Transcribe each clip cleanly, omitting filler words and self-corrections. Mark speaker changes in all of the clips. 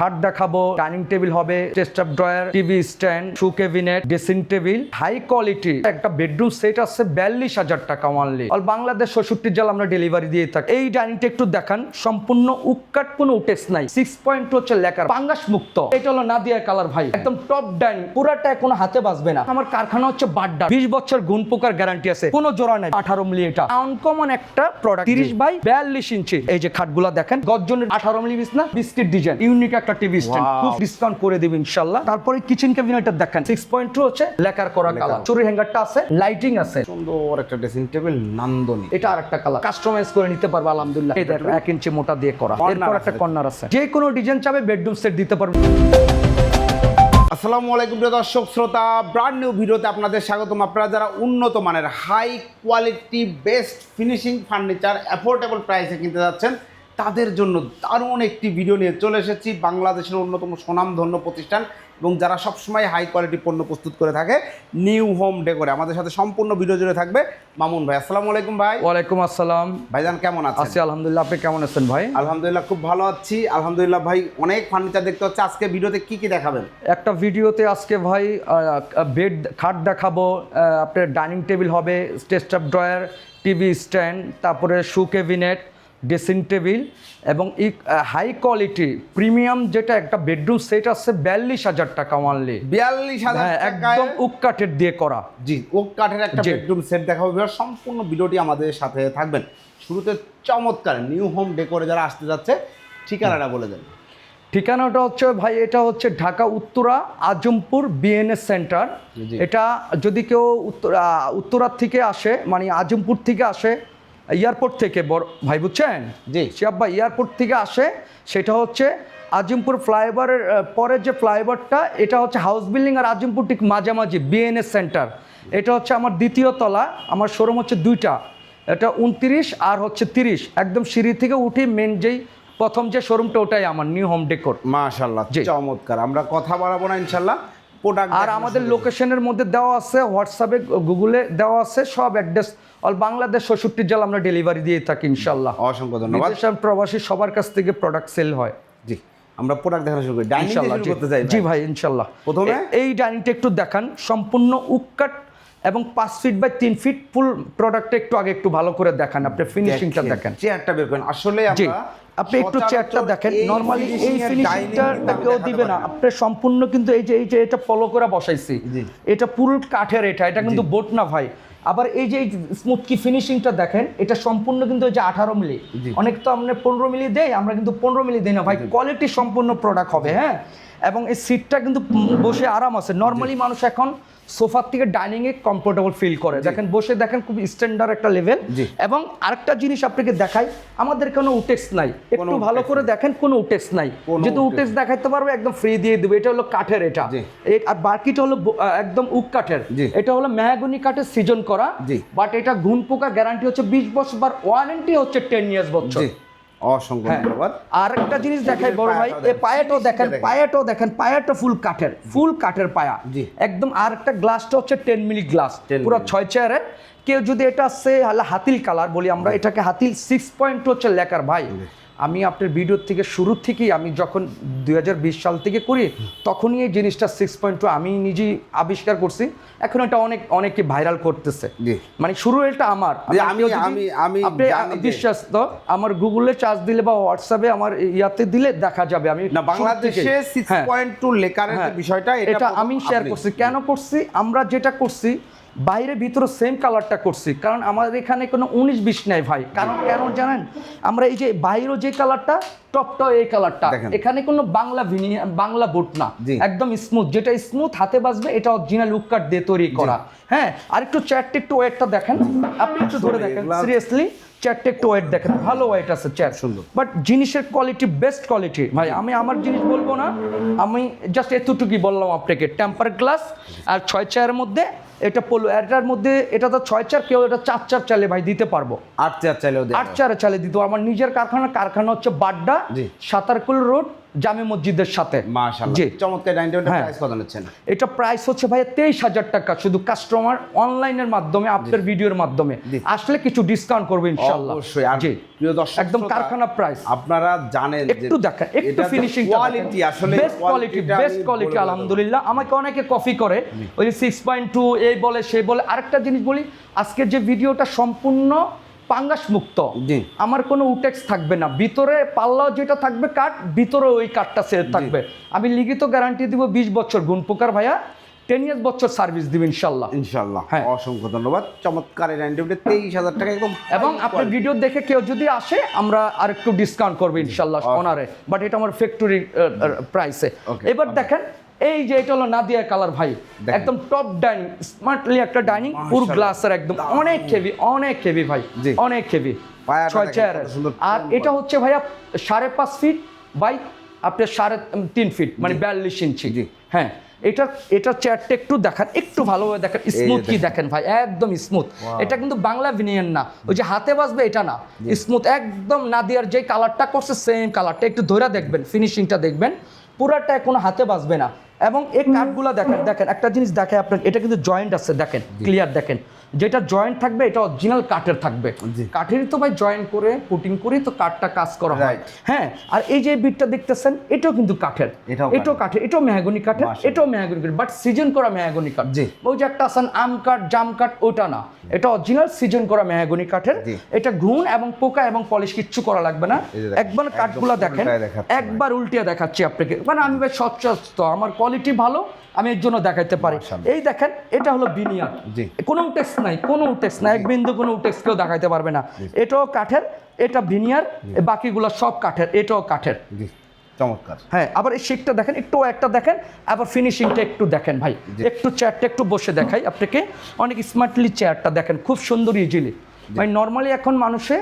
Speaker 1: খাট দেখাবো, dining table হবে, chest of drawer, TV stand, shoe cabinet, dressing table, high quality একটা bedroom set আছে 42,000 টাকা অনলি। অল বাংলাদেশ 66 জেলা আমরা ডেলিভারি দিয়ে থাকি। এই ডাইনিংটা একটু দেখান, সম্পূর্ণ উক্কাট, কোনো উটেস নাই। 6 হচ্ছে লেকার, পাঙ্গাস মুক্ত। এটা হলো নাদিয়া কালার ভাই, একদম টপ ডাইনিং, পুরাটা কোনো হাতে বাজবে না। আমার কারখানা হচ্ছে বাড্ডা, 20 বছর গুণ পোকার গ্যারান্টি আছে, কোনো জোড়া নেই। 18 মিলি, এটা আনকমন একটা প্রোডাক্ট, 30x42 ইঞ্চি। এই যে খাটগুলা দেখেন, গর্জনের 18 মিলি বিছনা, বিস্কিট ডিজাইন, ইউনিক একটা টিভি স্ট্যান্ড, খুব ডিসকাউন্ট করে দিব ইনশাআল্লাহ। তারপরে কিচেন ক্যাবিনেটটা দেখেন, 6.2 হচ্ছে লেকার করা কালার, চুরি হ্যাঙ্গারটা আছে, লাইটিং আছে,
Speaker 2: সুন্দর একটা ড্রেসিং টেবিল, নান্দনিক।
Speaker 1: এটা আরেকটা কালার, কাস্টমাইজ করে নিতে পারবে আলহামদুলিল্লাহ। এই দেখো 1 ইঞ্চি মোটা দিয়ে করা, এরপর একটা কর্নার আছে, যে কোনো ডিজাইন চাবে বেডরুম সেট দিতে পারবে।
Speaker 2: আসসালামু আলাইকুম প্রিয় দর্শক শ্রোতা, ব্র্যান্ড নিউ ভিডিওতে আপনাদের স্বাগতম। আপনারা যারা উন্নত মানের high quality best finishing furniture affordable প্রাইসে কিনতে যাচ্ছেন, তাদের জন্য দারুণ একটি ভিডিও নিয়ে চলে এসেছি। বাংলাদেশের অন্যতম সুনামধন্য প্রতিষ্ঠান এবং যারা সবসময় হাই কোয়ালিটি পণ্য প্রস্তুত করে থাকে, নিউ হোম ডেকোরে। আমাদের সাথে সম্পূর্ণ ভিডিও জুড়ে থাকবে মামুন ভাই। আসসালামু আলাইকুম ভাই।
Speaker 1: ওয়ালাইকুম আসসালাম
Speaker 2: ভাইজান, কেমন আছেন?
Speaker 1: আছি আলহামদুলিল্লাহ, আপনি কেমন আছেন ভাই?
Speaker 2: আলহামদুলিল্লাহ, খুব ভালো আছি আলহামদুলিল্লাহ। ভাই, অনেক ফার্নিচার দেখতে হচ্ছে, আজকে ভিডিওতে কি কি দেখাবেন?
Speaker 1: একটা ভিডিওতে আজকে ভাই বেড খাট দেখাবো, আপনার ডাইনিং টেবিল হবে, chest of drawer, TV stand, তারপরে শু ক্যাবিনেট, ড্রেসিং টেবিল এবং হাই কোয়ালিটি প্রিমিয়াম যেটা একটা বেডরুম সেট আছে 42,000 টাকা অনলি।
Speaker 2: 42,000
Speaker 1: একদম উক কাঠের দিয়ে করা।
Speaker 2: জি, ওক কাঠের একটা বেডরুম সেট দেখাবো। সম্পূর্ণ ভিডিওটি আমাদের সাথে থাকবেন। শুরুতে চমৎকার নিউ হোম ডেকোরে যারা আসতে যাচ্ছে, ঠিকানাটা বলে দেন।
Speaker 1: ঠিকানাটা হচ্ছে ভাই, এটা হচ্ছে ঢাকা উত্তরা আজমপুর বিএনএস সেন্টার। এটা যদি কেউ উত্তরার থেকে আসে, মানে আজমপুর থেকে আসে, এয়ারপোর্ট থেকে বড় ভাই, বুঝছেন?
Speaker 2: জি,
Speaker 1: শিয়াব ভাই, এয়ারপোর্ট থেকে আসে, সেটা হচ্ছে আজিমপুর ফ্লাইওভারের পরের যে ফ্লাইওভারটা, এটা হচ্ছে হাউস বিল্ডিং আর আজিমপুর ঠিক মাঝামাঝি বিএনএস সেন্টার। এটা হচ্ছে আমার দ্বিতীয় তলা, আমার শোরুম হচ্ছে দুইটা, এটা 29 আর হচ্ছে 30। একদম সিঁড়ি থেকে উঠে মেন যেই প্রথম যে শোরুমটা, ওটাই আমার নিউ হোম ডেকোর।
Speaker 2: মাশাআল্লাহ, চমৎকার। আমরা কথা বাড়াবো না ইনশাআল্লাহ।
Speaker 1: আর আমাদের লোকেশনের মধ্যে দেওয়া আছে, হোয়াটসঅ্যাপে গুগলে দেওয়া আছে, সব অ্যাড্রেস। অল বাংলাদেশ 66 জেলা আমরা ডেলিভারি দিয়ে থাকি ইনশাআল্লাহ।
Speaker 2: অসংখ্য ধন্যবাদ।
Speaker 1: বিদেশ আর প্রবাসী সবার কাছ থেকে প্রোডাক্ট সেল হয়।
Speaker 2: জি, আমরা প্রোডাক্ট দেখানো শুরু করি। ডাইনিং শুরু করতে যাই।
Speaker 1: জি ভাই, ইনশাআল্লাহ।
Speaker 2: প্রথমে
Speaker 1: এই ডাইনিংটা একটু দেখান, সম্পূর্ণ উক্কাট এবং 5 ফিট বাই 3 ফিট ফুল প্রোডাক্টটা একটু আগে একটু ভালো করে দেখান, আপনি ফিনিশিংটা দেখেন।
Speaker 2: চেয়ারটা বের করেন। আসলে আমরা
Speaker 1: আপনি একটু চেয়ারটা দেখেন, নরমালি এই ফিনিশিংটা কেউ দিবে না। আপনি সম্পূর্ণ কিন্তু এই যে এটা পলো করে বসাইছি, এটা পুরো কাঠের, এটা কিন্তু বোট না ভাই। আবার এই যে স্মুথ কি ফিনিশিংটা দেখেন, এটা সম্পূর্ণ কিন্তু এই যে 18 মিলি, অনেক তো আমরা 15 মিলি দেই, আমরা কিন্তু 15 মিলি দেই না ভাই। কোয়ালিটি সম্পূর্ণ প্রোডাক্ট হবে, হ্যাঁ। এবং এই সিটটা কিন্তু বসে আরাম আছে। নরমালি মানুষ এখন সোফার থেকে ডাইনিং এ কমফোর্টেবল ফিল করে, দেখেন বসে দেখেন, খুব স্ট্যান্ডার্ড একটা লেভেল। এবং আরেকটা জিনিস আপনাকে দেখাই, আমাদের কোনো উটেক্স নাই, একটু ভালো করে দেখেন, কোনো উটেক্স নাই। যেহেতু উটেক্স দেখাইতে পারবে, একদম ফ্রি দিয়ে দেবে। এটা হলো কাঠের, এটা আর বাকিটা হলো একদম উক কাঠের। এটা হলো মেহগনি কাঠের সিজন করা, বাট এটা ঘুণ পোকা গ্যারান্টি হচ্ছে 20 বছর, বার ওয়ারেন্টি হচ্ছে 10 ইয়ার্স বছর।
Speaker 2: অসংখ্য ধন্যবাদ।
Speaker 1: আর একটা জিনিস দেখাই বড় ভাই, এই পায়াটাও দেখেন, পায়াটা ফুল কাঠের পায়া একদম। আর একটা গ্লাসটা হচ্ছে 10 মিলি গ্লাস, পুরো 6 চেয়ারের। কেউ যদি এটা আছে হাতিল কালার বলি আমরা, এটাকে হাতিল 6 হচ্ছে লেকার ভাই। আমি আপনার ভিডিওর থেকে শুরু থেকেই, আমি যখন 2020 সাল থেকে করি, তখনই এই জিনিসটা 6.2 আমি নিজেই আবিষ্কার করছি। এখন এটা অনেকে ভাইরাল করতেছে, মানে শুরু এটা আমার। আপনি বিশ্বাস তো, আমার গুগলে চার্জ দিলে বা হোয়াটসঅ্যাপে আমার ইয়াতে দিলে দেখা যাবে। আমি
Speaker 2: বাংলাদেশে 6.2 লেকারের বিষয়টা,
Speaker 1: এটা আমি শেয়ার করছি। কেন করছি? আমরা যেটা করছি বাইরে ভিতরে সেম কালারটা করছি, কারণ আমাদের এখানে কোনো 19-20 নাই ভাই। কারণ কেন জানেন? আমরা এই যে বাইরে যে কালারটা, টপটা এই কালারটা, এখানে কোনো বাংলা বোট না, একদম স্মুথ। যেটা স্মুথ হাতে বাজবে, এটা অরিজিনাল উক্কাট দিয়ে তৈরি করা। হ্যাঁ, আর একটু চেয়ারটা একটু ওয়েটটা দেখেন, আপনি একটু ধরে দেখেন, সিরিয়াসলি চেয়ারটা একটু ওয়েট দেখেন, ভালো ওয়েট আছে চেয়ার, সুন্দর। বাট জিনিসের কোয়ালিটি বেস্ট কোয়ালিটি ভাই। আমি আমার জিনিস বলবো না, আমি জাস্ট এতটুকুই বললাম আপনাকে। টেম্পার গ্লাস আর 6 চেয়ারের মধ্যে, এটা পোলো, এটার মধ্যে এটা তো 6 চেয়ার, কেউ এটা 4 চেয়ার চালে ভাই দিতে পারবো,
Speaker 2: 8 চেয়ার চাইলেও
Speaker 1: 8 চেয়ারে চালে দিত। আমার নিজের কারখানা হচ্ছে বাড্ডা, সাতারকুল রোড, জামে মসজিদের সাথে।
Speaker 2: মাশাআল্লাহ,
Speaker 1: জি
Speaker 2: চমৎকার ডাইনিং টেবিলের
Speaker 1: হ্যাঁ।
Speaker 2: প্রাইস কত নিচ্ছেন?
Speaker 1: এটা প্রাইস হচ্ছে ভাইয়া 23,000 টাকা, শুধু কাস্টমার অনলাইনের মাধ্যমে আপনার ভিডিওর মাধ্যমে
Speaker 2: জি।
Speaker 1: আসলে কিছু ডিসকাউন্ট করবে ইনশাআল্লাহ।
Speaker 2: অবশ্যই। আর
Speaker 1: জি
Speaker 2: প্রিয় দর্শক
Speaker 1: একদম
Speaker 2: শ্রোতা,
Speaker 1: কারখানা প্রাইস।
Speaker 2: আপনারা জানেন যে
Speaker 1: একটু দেখেন, একটু
Speaker 2: এটাতে
Speaker 1: ফিনিশিং
Speaker 2: কোয়ালিটি, আসলে
Speaker 1: বেস্ট কোয়ালিটি,
Speaker 2: কোয়ালিটিটা
Speaker 1: বেস্ট
Speaker 2: আমি
Speaker 1: কোয়ালিটি
Speaker 2: বলে
Speaker 1: আলহামদুলিল্লাহ। আমাকে অনেকে কপি করে ওই যে 6.2 এই বলে সেই বলে। আরেকটা জিনিস বলি, আজকের যে ভিডিওটা সম্পূর্ণ পাঙ্গাস মুক্ত,
Speaker 2: জি।
Speaker 1: আমার কোনো উটেক্স থাকবে না, ভিতরে পাল্লাও যেটা থাকবে কাঠ, ভিতরে ওই কাঠটা সেট থাকবে। আমি লিখিত গ্যারান্টি দিব 20 বছর গুণ পোকার ভাইয়া, 10 years বছর সার্ভিস দিব ইনশাল্লাহ।
Speaker 2: ইনশাআল্লাহ,
Speaker 1: হ্যাঁ।
Speaker 2: অসংখ্য ধন্যবাদ। চমৎকার এই ডাইনিং টেবিলটা 23,000 টাকা একদম।
Speaker 1: এবং আপনার ভিডিও দেখে কেউ যদি আসে আমরা আর একটু ডিসকাউন্ট করবো ইনশাল্লাহ অনারে, বাট এটা আমার ফ্যাক্টরি প্রাইসে।
Speaker 2: Okay.
Speaker 1: এবার দেখেন এই যে এটা হলো নাদিয়া কালার ভাই, একদম টপ ডাইনিং, স্মার্টলি একটা ডাইনিং, পুরো গ্লাসের, একদম অনেক হেভি, অনেক হেভি ভাই,
Speaker 2: জি।
Speaker 1: অনেক হেভি,
Speaker 2: পায়াটা
Speaker 1: 6
Speaker 2: দেখেন
Speaker 1: চেয়ার।
Speaker 2: কত সুন্দর।
Speaker 1: আর এটা হচ্ছে ভাইয়া 5.5 ফিট বাই আপনার 3.5 ফিট, মানে 42 ইঞ্চি।
Speaker 2: জি।
Speaker 1: হ্যাঁ, এটা চেয়ারটা একটু দেখান, একটু ভালোভাবে দেখেন, স্মুথ কি দেখেন ভাই, একদম স্মুথ। এটা কিন্তু বাংলা ভিনিয়ার না, ওই যে হাতে বাজবে এটা না, স্মুথ একদম। নাদিয়ার যে কালারটা করছে সেম কালারটা, একটু ধরে দেখবেন, ফিনিশিংটা দেখবেন, পুরাটা কোনো হাতে বাজবে না। এবং এই কাঠগুলো দেখেন, দেখেন একটা জিনিস দেখে আপনার, এটা কিন্তু জয়েন্ট আছে, দেখেন ক্লিয়ার দেখেন, যেটা জয়েন্ট থাকবে এটা অরিজিনাল কাঠের থাকবে।
Speaker 2: জি।
Speaker 1: কাঠেরই তো ভাই জয়েন্ট করে পুটিং করে তো কাঠটা কাজ করা হয়।
Speaker 2: Right.
Speaker 1: হ্যাঁ, আর এই যে বিটটা দেখতেছেন এটাও কিন্তু কাঠের, এটাও কাঠের, এটাও মেহগনি কাঠের,
Speaker 2: মাশাআল্লাহ।
Speaker 1: এটাও মেহগনি কাঠ, বাট সিজন করা মেহগনি কাঠ।
Speaker 2: জি।
Speaker 1: ওই যে একটা আছেন আম কাঠ, জাম কাঠ, ওটা না, এটা অরিজিনাল সিজন করা মেহগনি কাঠের।
Speaker 2: জি।
Speaker 1: এটা ঘুণ এবং পোকা এবং পলিশ কিচ্ছু করা লাগবে না।
Speaker 2: এই যে দেখেন,
Speaker 1: একবার কাঠগুলো
Speaker 2: একদম
Speaker 1: দেখেন,
Speaker 2: উল্টায় দেখাচ্ছে ভাই।
Speaker 1: একবার উল্টিয়ে দেখাচ্ছি আপনাকে, মানে আমি ভাই সচ্ছস্ত, আমার কোয়ালিটি ভালো, আমি এর জন্য দেখাইতে পারি।
Speaker 2: মাশাআল্লাহ।
Speaker 1: এই দেখেন এটা হলো বিনিয়ার,
Speaker 2: জি।
Speaker 1: কোনো উটেক্স নাই, কোনো উটেক্স নাই, এক বিন্দু কোনো উটেক্স কেউ দেখাইতে পারবে না। এটাও কাঠের, এটা ভিনিয়ার, বাকিগুলো সব কাঠের, এটাও কাঠের।
Speaker 2: জি, চমৎকার।
Speaker 1: হ্যাঁ, আবার এই শেকটা দেখেন, একটু একটা দেখেন, আবার ফিনিশিংটা একটু দেখেন ভাই, একটু চেয়ারটা একটু বসে দেখাই আপনাকে, অনেক স্মার্টলি চেয়ারটা দেখেন, খুব সুন্দর ইজিলি। ভাই নর্মালি এখন মানুষে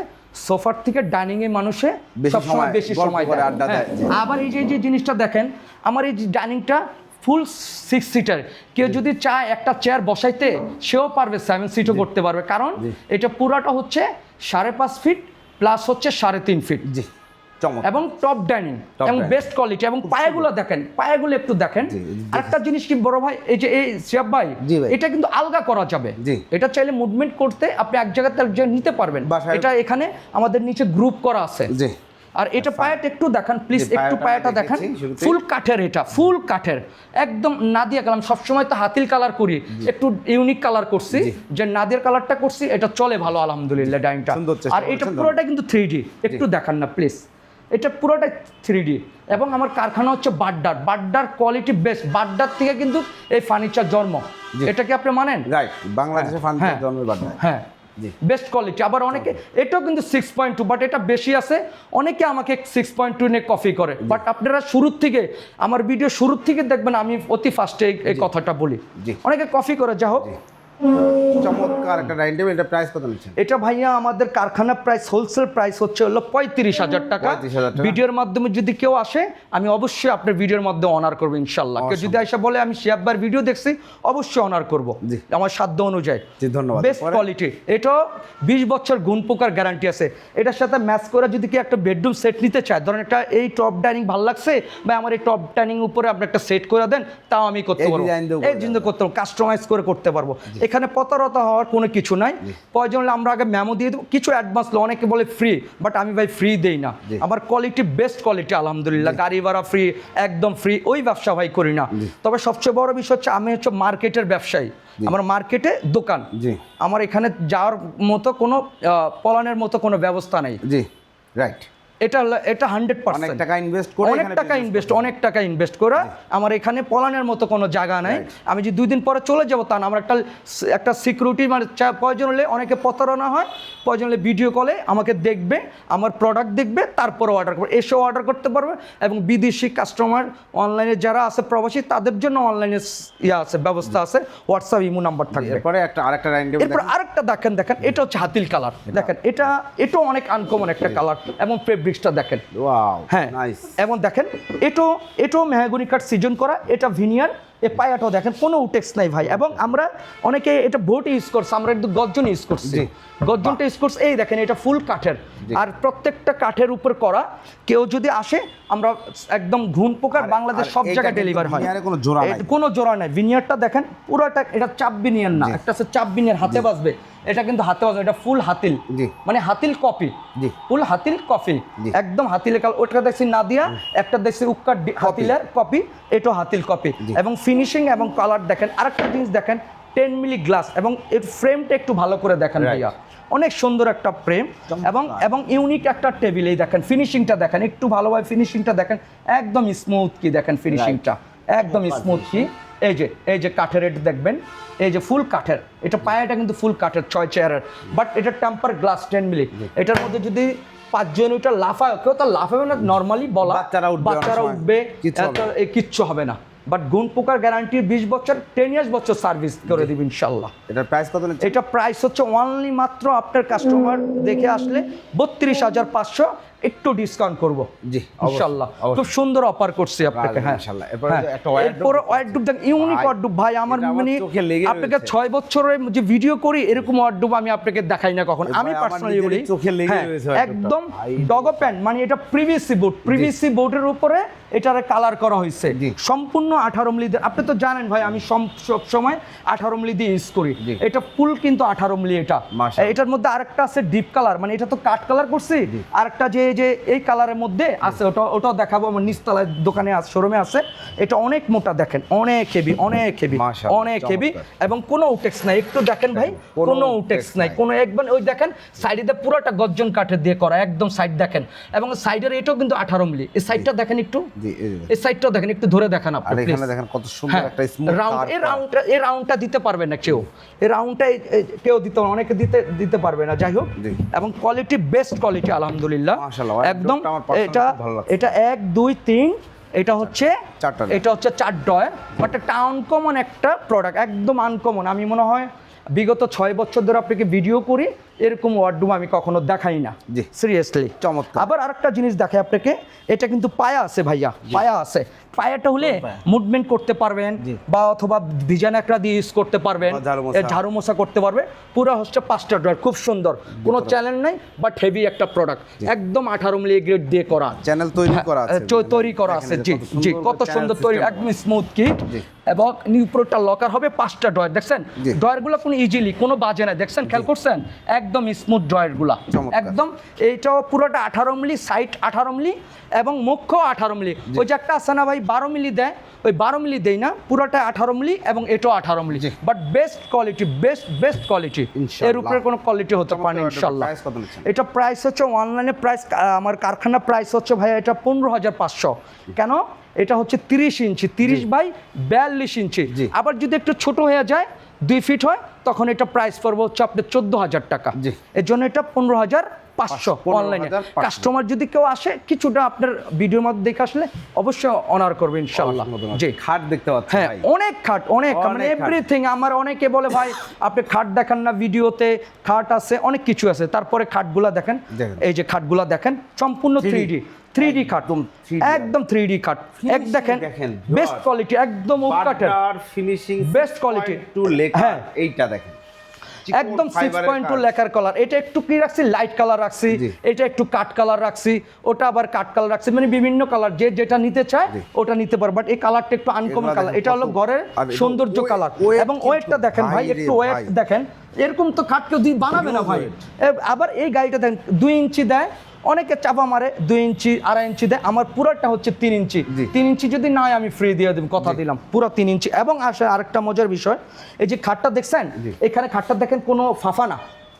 Speaker 1: সোফার থেকে ডাইনিং এ মানুষে
Speaker 2: বেশি
Speaker 1: সবসময়
Speaker 2: সময়
Speaker 1: বেশি
Speaker 2: গল্প
Speaker 1: সময়
Speaker 2: করে,
Speaker 1: দেয়।
Speaker 2: আড্ডা
Speaker 1: হ্যাঁ,
Speaker 2: দেয়।
Speaker 1: আবার এই যে জিনিসটা দেখেন, আমার এই যে ডাইনিংটা ফুল 6 সিটার, কেউ যদি চায় একটা চেয়ার বসাইতে সেও পারবে, 7 সিটও করতে পারবে, কারণ এটা পুরাটা হচ্ছে 5.5 ফিট প্লাস হচ্ছে 3.5 ফিট।
Speaker 2: জি, চমৎকার।
Speaker 1: এবং টপ ডাইনিং এবং
Speaker 2: dining।
Speaker 1: বেস্ট কোয়ালিটি, এবং পায়াগুলো দেখেন, পায়াগুলো একটু দেখেন।
Speaker 2: জি,
Speaker 1: আরেকটা জিনিস কি বড় ভাই, এই যে এই শিয়াব ভাই,
Speaker 2: জি ভাই।
Speaker 1: এটা কিন্তু আলগা করা যাবে।
Speaker 2: জি।
Speaker 1: এটা চাইলে মুভমেন্ট করতে আপনি এক জায়গাতে এক জায়গায় নিতে পারবেন।
Speaker 2: বাসায়-
Speaker 1: এটা এখানে আমাদের নিচে গ্রুপ করা আছে।
Speaker 2: জি।
Speaker 1: আর এটা পায়াটা একটু দেখান প্লিজ,
Speaker 2: জি,
Speaker 1: একটু
Speaker 2: পায়াটা
Speaker 1: পায়াটা
Speaker 2: আমি
Speaker 1: দেখান,
Speaker 2: দেখেছি শুরুতেই।
Speaker 1: ফুল কাঠের, এটা ফুল কাঠের, একদম নাদিয়া কালার। সবসময় তো হাতিল কালার করি, একটু ইউনিক কালার করছি, যে নাদিয়ার কালারটা করছি, এটা চলে ভালো আলহামদুলিল্লাহ ডাইনিংটা।
Speaker 2: সুন্দর চেষ্টা
Speaker 1: আর এটা
Speaker 2: করেছেন,
Speaker 1: পুরোটা কিন্তু 3D, একটু দেখান না প্লিজ, এটা পুরোটা 3D। এবং আমার কারখানা হচ্ছে বাড্ডার, বাড্ডার কোয়ালিটি বেস্ট, বাড্ডার থেকে কিন্তু এই ফার্নিচার জন্ম। এটা কি আপনি মানেন?
Speaker 2: রাইট, বাংলাদেশে ফার্নিচার
Speaker 1: হ্যাঁ।
Speaker 2: জন্মের বাদ নাই।
Speaker 1: হ্যাঁ,
Speaker 2: জি।
Speaker 1: Best quality. আবার অনেকে এটাও কিন্তু 6.2, বাট এটা বেশি আছে, অনেকে আমাকে 6.2 নিয়ে কপি করে, বাট আপনারা শুরুর থেকে আমার ভিডিও শুরুর থেকে দেখবেন আমি অতি ফার্স্টে এই কথাটা বলি।
Speaker 2: জি।
Speaker 1: অনেকে কপি করে, যা হোক।
Speaker 2: চমৎকার একটা ডাইনিং টেবিল, এটা প্রাইস কত নিচ্ছেন?
Speaker 1: এটা ভাইয়া আমাদের কারখানা প্রাইস, হোলসেল প্রাইস হচ্ছে হলো 35,000 টাকা।
Speaker 2: 35,000 টাকা।
Speaker 1: ভিডিওর মাধ্যমে যদি কেউ আসে, আমি অবশ্যই আপনার ভিডিওর মাধ্যমে অনার করবো ইনশাল্লাহ। কেউ যদি এসে বলে আমি শিয়াববার ভিডিও দেখছি, অবশ্যই অনার করবো
Speaker 2: জি।
Speaker 1: আমার সাধ্য অনুযায়ী।
Speaker 2: জি, ধন্যবাদ।
Speaker 1: বেস্ট
Speaker 2: পরে?
Speaker 1: কোয়ালিটি, এটাও 20 বছর গুণ পোকার গ্যারান্টি আছে। এটার সাথে ম্যাচ করে যদি কি একটা বেডরুম সেট নিতে চায়, ধরেন একটা এই টপ ডাইনিং ভালো লাগছে, বা আমার এই টপ ডাইনিং উপরে আপনি একটা সেট করে দেন, তাও আমি করতে
Speaker 2: এই
Speaker 1: পারবো,
Speaker 2: design দিয়েও
Speaker 1: এই জিনিস করতে পারবো, কাস্টমাইজ করে করতে পারবো। এখানে প্রতারণা হওয়ার কোনো কিছু নাই। প্রয়োজন হলে আমরা আগে মেমো দিয়ে দেবো, কিছু অ্যাডভান্স, অনেকে বলে ফ্রি, বাট আমি ভাই ফ্রি দেই না।
Speaker 2: জি।
Speaker 1: আমার কোয়ালিটি বেস্ট কোয়ালিটি আলহামদুলিল্লাহ, গাড়ি ভাড়া ফ্রি, একদম ফ্রি, ওই ব্যবসা ভাই করি না। তবে সবচেয়ে বড় বিষয় হচ্ছে আমি হচ্ছে মার্কেটের ব্যবসায়ী, আমার মার্কেটে দোকান,
Speaker 2: জি।
Speaker 1: আমার এখানে যাওয়ার মতো কোনো পলানের মতো কোনো ব্যবস্থা নেই।
Speaker 2: জি, রাইট।
Speaker 1: এটা 100%
Speaker 2: অনেক টাকা ইনভেস্ট করে
Speaker 1: অনেক
Speaker 2: এখানে
Speaker 1: টাকা
Speaker 2: business
Speaker 1: ইনভেস্ট, অনেক টাকা ইনভেস্ট করা, আমার এখানে পলানের মতো কোনো জায়গা নাই। আমি যে 2 দিন পরে চলে যাবো তা না, আমার একটা সিকিউরিটি, মানে প্রয়োজন হলে অনেকে প্রতারণা হয়, প্রয়োজন হলে ভিডিও কলে আমাকে দেখবে, আমার প্রোডাক্ট দেখবে, তারপরে অর্ডার করবে, এসেও অর্ডার করতে পারবে। এবং বিদেশি কাস্টমার অনলাইনে যারা আছে প্রবাসী, তাদের জন্য অনলাইনে আছে, ব্যবস্থা আছে, হোয়াটসঅ্যাপ ইমো নাম্বার থাকবে।
Speaker 2: এরপরে আরেকটা ডাইনিং টেবিল
Speaker 1: এরপর আরেকটা দেখেন, এটা হচ্ছে হাতিল কালার, দেখেন এটাও অনেক আনকমন একটা কালার, এবং ফেব্রিক্সটা দেখেন।
Speaker 2: ওয়াও,
Speaker 1: হ্যাঁ,
Speaker 2: নাইস।
Speaker 1: এবং দেখেন এটাও মেহগনি কাঠ সিজন করা, এটা ভিনিয়ার, এই পায়াটাও দেখেন কোনো উটেক্স নাই ভাই। এবং আমরা অনেকে এটা বোট ইউজ করছে, আমরা একটু গর্জন ইউজ করছি, গর্জনটা ইউজ করছে। এই দেখেন এটা ফুল কাঠের, আর প্রত্যেকটা কাঠের উপর করা। কেউ যদি আসে আমরা একদম ঘুণ পোকার বাংলাদেশ সব জায়গায় ডেলিভার হয়, কোনো জোড়া নাই। ভিনিয়ারটা দেখেন পুরোটা, এটা চাপ ভিনিয়ার না, একটা আছে চাপ ভিনিয়ার হাতে বাজবে, এটা কিন্তু হাতে বাজবে, এটা ফুল হাতিল, মানে হাতিল কপি, ফুল হাতিল কপি, একদম হাতিলের কাল। ওটা দেখছি নাদিয়া, একটা দেখছি উক্কার হাতিলের কপি, এটাও হাতিল কপি। এবং ফিনিশিং এবং কালার দেখেন। আরেকটা জিনিস দেখেন 10 মিলি গ্লাস, এবং এর ফ্রেমটা একটু ভালো করে দেখেন ভাইয়া, অনেক সুন্দর একটা ফ্রেম এবং ইউনিক একটা টেবিল। এই দেখেন ফিনিশিংটা দেখেন, একটু ভালোভাবে ফিনিশিংটা দেখেন, একদম স্মুথ কি দেখেন ফিনিশিংটা, একদম স্মুথ কি। এই যে কাঠের এটা দেখবেন, এই যে ফুল কাঠের, এটা পায়াটা কিন্তু ফুল কাঠের 6 চেয়ারের, বাট এটা টেম্পার গ্লাস 10 মিলি। এটার মধ্যে যদি 5 জন ওইটা লাফায়, কেউ তো লাফাবে না, নর্মালি বলা বাচ্চারা উঠবে, কিচ্ছু হবে না। বাট গুণ পোকার গ্যারান্টি 20 বছর, 10 বছর সার্ভিস করে দিবেন ইনশাল্লাহ।
Speaker 2: এটার প্রাইস কত?
Speaker 1: এটা প্রাইস হচ্ছে অনলি মাত্র আপনার কাস্টমার দেখে আসলে 32,500, একটু ডিসকাউন্ট করব জি ইনশাআল্লাহ। খুব সুন্দর অফার করছি আপনাকে। হ্যাঁ ইনশাআল্লাহ। এরপর ওয়ার্ডরোব দেখেন, ইউনিক ওয়ার্ডরোব ভাই। আমার মানে আপনাকে 6 বছরের যে ভিডিও করি এরকম ওয়ার্ডরোব আমি আপনাকে দেখাই না কখন। আমি পার্সোনালি বলি একদম ডগো প্যান্ট, মানে এটা প্রিভিসি বোর্ডের উপরে এটার কালার করা হয়েছে, সম্পূর্ণ 18 মিলি। আপনি তো জানেন ভাই আমি সব সময় 18 মিলি দিয়ে ইউজ করি। এটা ফুল কিন্তু 18 মিলি। এটার মধ্যে আরেকটা আছে ডিপ কালার, মানে এটা তো কাট কালার করছি, আরেকটা যে এই কালারের মধ্যে আছে, ওটাও দেখাবো আমার নিচতলায় দোকানে আছে, শোরুমে আছে। এটা অনেক মোটা দেখেন, অনেক হেভি, অনেক হেভি, এবং কোনো উটেক্স নাই। একটু দেখেন ভাই, কোনো উটেক্স নাই, কোনো একবার ওই দেখেন সাইডে পুরোটা গর্জন কাঠের দিয়ে করা, একদম সাইড দেখেন। এবং সাইডের এটাও কিন্তু 18 মিলি। এই সাইডটা দেখেন একটু, এই সাইডটাও দেখেন, একটু ধরে দেখান আপনি।
Speaker 2: আর এখানে দেখেন কত সুন্দর একটা স্মুথ
Speaker 1: রাউন্ড। এই রাউন্ডটা দিতে পারবে না কেউ, এই রাউন্ডটা কেউ দিতে, অনেকে দিতে পারবে না। যাই হোক, এবং কোয়ালিটি বেস্ট কোয়ালিটি আলহামদুলিল্লাহ একদম। এটা 1 2 3, এটা হচ্ছে 4 ডয়ার, বাট একটা আনকমন একটা প্রোডাক্ট, একদম আনকমন। আমি মনে হয় বিগত 6 বছর ধরে আপনাকে ভিডিও করি, এরকম ওয়ার্ডরোব আমি কখনো দেখাই না, সিরিয়াসলি চমৎকার। আবার আরেকটা জিনিস দেখাই আপনাকে, এটা কিন্তু পায়া আছে ভাইয়া, পায়া আছে। পায়াটা হলে মুভমেন্ট করতে পারবেন, বা অথবা ডিজাইন একটা দিয়ে ইউজ করতে পারবেন, ঝাড়ু মোছা করতে পারবে। পুরো হচ্ছে 5টা ড্রয়ার, খুব সুন্দর, কোনো চ্যানেল নাই, বাট হেভি একটা প্রোডাক্ট, একদম 18 মিলি গ্রেড দিয়ে করা, চ্যানেল তৈরি করা আছে। জি কত সুন্দর তৈরি, একদম স্মুথ কি। এবং নিউপ্রোটা লকার হবে 5টা ড্রয়ার, দেখছেন ড্রয়ারগুলো কোনো ইজিলি কোনো বাজে না, দেখছেন খেয়াল করছেন, একদম স্মুথ ড্রয়ারগুলা একদম। এইটাও পুরোটা 18 মিলি, সাইড 18 মিলি এবং মুখ্য 18 মিলি। ওই যে একটা আছে না ভাই 12 মিলি দেয়, ওই 12 মিলি দেয় না, পুরোটা 18 মিলি এবং এটাও 18 মিলি, but best quality, best quality, এর উপরে কোনো কোয়ালিটি হতে পারে না ইনশাআল্লাহ। এটা প্রাইস হচ্ছে অনলাইনে প্রাইস, আমার কারখানা প্রাইস হচ্ছে ভাই এটা 15,500। কেন? এটা হচ্ছে 30 ইঞ্চি, 30 বাই 42 ইঞ্চি। আবার যদি একটু ছোট হয়ে যায় 2 ফিট হয়, তখন এটা প্রাইস পড়বে হচ্ছে আপনার 14,000 টাকা। এর জন্য এটা 15,500 অনলাইনে। কাস্টমার যদি কেউ আসে কিছুটা আপনার ভিডিওর মধ্যে দেখে আসলে অবশ্যই অনার করবে ইনশাআল্লাহ। জি খাট দেখতে পাচ্ছেন, হ্যাঁ অনেক খাট, অনেক মানে এভরিথিং। আমার অনেকে বলে ভাই আপনি খাট দেখান না ভিডিওতে, খাট আছে অনেক কিছু আছে। তারপরে খাটগুলা দেখেন, এই যে খাটগুলা দেখেন সম্পূর্ণ 3D খাট, একদম 3D খাট, এক দেখেন বেস্ট কোয়ালিটি, একদম কাঠের ফিনিশিং বেস্ট কোয়ালিটি। হ্যাঁ এইটা দেখেন একদম 6.2 লেখার কালার। এটা একটু কি রাখছি, লাইট কালার রাখছি, এটা একটু কাট কালার রাখছি, ওটা আবার কাট কালার রাখছি, মানে বিভিন্ন কালার যে যেটা নিতে চায় ওটা নিতে পারে। বাট এই কালারটা একটু আনকমন কালার, এটা হলো ঘরের সৌন্দর্য কালার। এবং ওয়েটটা দেখেন ভাই, একটু ওয়েট দেখেন, এরকম তো খাট কেউ বানাবে না ভাই। আবার এই গাড়িটা দেখেন 2 ইঞ্চি দেয়, অনেকে চাপা মারে 2 ইঞ্চি 2.5 ইঞ্চি দেয়, আমার পুরোটা হচ্ছে 3 ইঞ্চি। 3 ইঞ্চি যদি না আমি ফ্রি দিয়ে দেব, কথা দিলাম, পুরো 3 ইঞ্চি। এবং আসে আরেকটা মজার বিষয়, এই যে খাটটা দেখছেন, এখানে খাটটা দেখেন কোনো ফাফা না,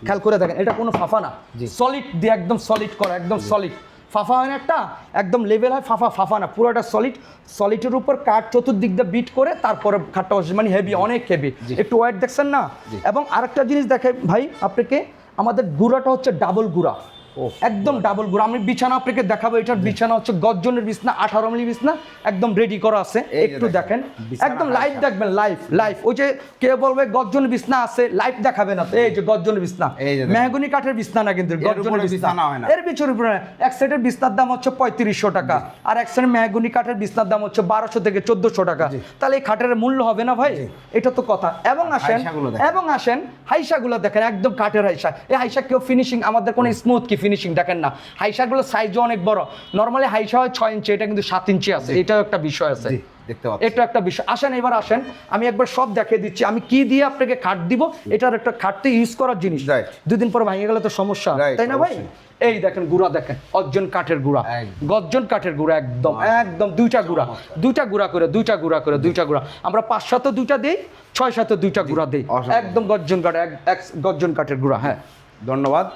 Speaker 1: খেয়াল করে দেখেন, এটা কোনো ফাফা না, সলিড দিয়ে একদম সলিড করা, একদম সলিড। ফাফা হয় না একটা, একদম লেভেল হয়, ফাফা না, পুরোটা সলিডের উপর কাঠ চতুর্দিক দিয়ে বিট করে তারপরে খাটটা মানে হেভি, অনেক হেভি। একটু ওয়েট দেখছেন না। এবং আরেকটা জিনিস দেখে ভাই আপনাকে, আমাদের গুঁড়াটা হচ্ছে ডাবল গুঁড়া, একদম ডাবল গুঁড়া। আমি বিছানা আপনাকে দেখাবো, এটার বিছানা হচ্ছে গর্জনের বিছনা, 18 মিলি বিছনা, একদম রেডি করা আছে। একটু দেখেন, একদম লাইভ দেখবেন, লাইভ। ওই যে কে বলবে গর্জনের বিছনা আছে, লাইভ দেখাবে না তো, এই যে গর্জনের বিছনা, মেহগনি কাঠের বিছনা না কিন্তু, গর্জনের বিছনা। এর পিছনে এক সেটের বিছনার দাম হচ্ছে 3500 টাকা, আর এক সেটের মেহগনি কাঠের বিছনার দাম হচ্ছে 1200 থেকে 1400 টাকা। তাহলে এই খাটের মূল্য হবে না ভাই? এটা তো কথা। এবং আসেন হাইসাগুলো দেখেন, একদম কাঠের হাইসা। এই হাইসা কেউ ফিনিশিং, আমাদের কোনো স্মুথ কি ফিনিশিং দেখেন না। হাইসাগুলো সাইজও অনেক বড়, নরমালি হাইসা হয় 6 ইঞ্চি, এটা কিন্তু 7 ইঞ্চি আছে। এটাও একটা বিষয় আছে, এটা একটা বিষয়। এবার আসেন আমি একবার সব দেখিয়ে দিচ্ছি আমি কি দিয়ে আপনাকে খাট দিব। এটার একটা খাটতে ইউজ করার জিনিস, 2 দিন পরে ভেঙে গেলে তো সমস্যা, তাই না ভাই? এই দেখেন গুঁড়া দেখেন, অর্জন কাঠের গুঁড়া, গর্জন কাঠের গুঁড়া, একদম দুইটা গুঁড়া করে আমরা 5-7 দুইটা দিই, 6-7 দুইটা গুঁড়া দিই, একদম গর্জন কাঠের গুঁড়া। হ্যাঁ,
Speaker 2: ধন্যবাদ।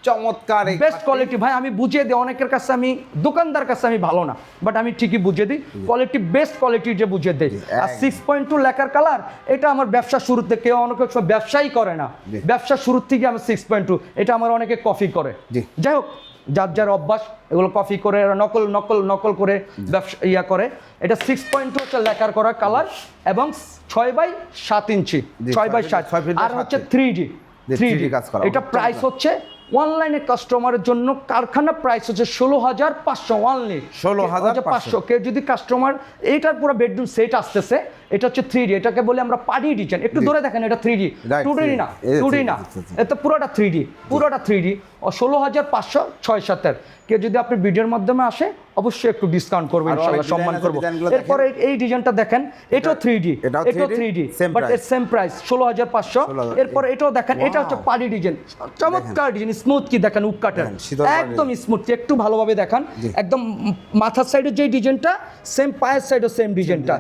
Speaker 2: চমৎকার
Speaker 1: বেস্ট কোয়ালিটি ভাই। আমি বুঝিয়ে দিই, অনেকের কাছে আমি দোকানদার কাছে আমি ভালো না, বাট আমি ঠিকই বুঝিয়ে দিই কোয়ালিটি, বেস্ট কোয়ালিটি যে বুঝিয়ে দিই। আর 6.2 লেকার কালার, এটা আমার ব্যবসা শুরুতে, কেউ অনেকে ব্যবসাই করে না, ব্যবসা শুরুর থেকে আমি 6.2, এটা আমার অনেকে কপি করে। যাই হোক, যার অভ্যাস, এগুলো কপি করে নকল করে ব্যবসা করে। এটা 6.2 হচ্ছে লেকার করা কালার, এবং 6/7 ইঞ্চি, 6/7, আর হচ্ছে 3D কাজ করা। এটা প্রাইস হচ্ছে অনলাইনে কাস্টমারের জন্য কারখানা প্রাইস হচ্ছে 16,500 অনলি, 16,500। কেউ যদি কাস্টমার, এইটার পুরো বেডরুম সেট আসতেছে, এটা হচ্ছে 3D, এটাকে বলে আমরা পার্টি ডিজাইন। একটু ধরে দেখেন, এটা 3D, 2D না, এটা পুরোটা 3D, 16,500, 6/7। কেউ যদি আপনি ভিডিওর মাধ্যমে আসে, অবশ্যই একটু ডিসকাউন্ট করবেন, ইনশাআল্লাহ সম্মান করব। এরপরে এই ডিজাইনটা দেখেন, এটাও 3D, বাট এর সেম প্রাইস 16,500। এরপর এটাও দেখেন, এটা হচ্ছে পার্টি ডিজাইন, চমৎকার ডিজাইন, স্মুথ কি দেখেন, উক কাটের, একদম স্মুথ। একটু ভালোভাবে দেখান, একদম মাথার সাইডের যে ডিজাইনটা সেম, পায়ের সাইডও সেম ডিজাইনটা,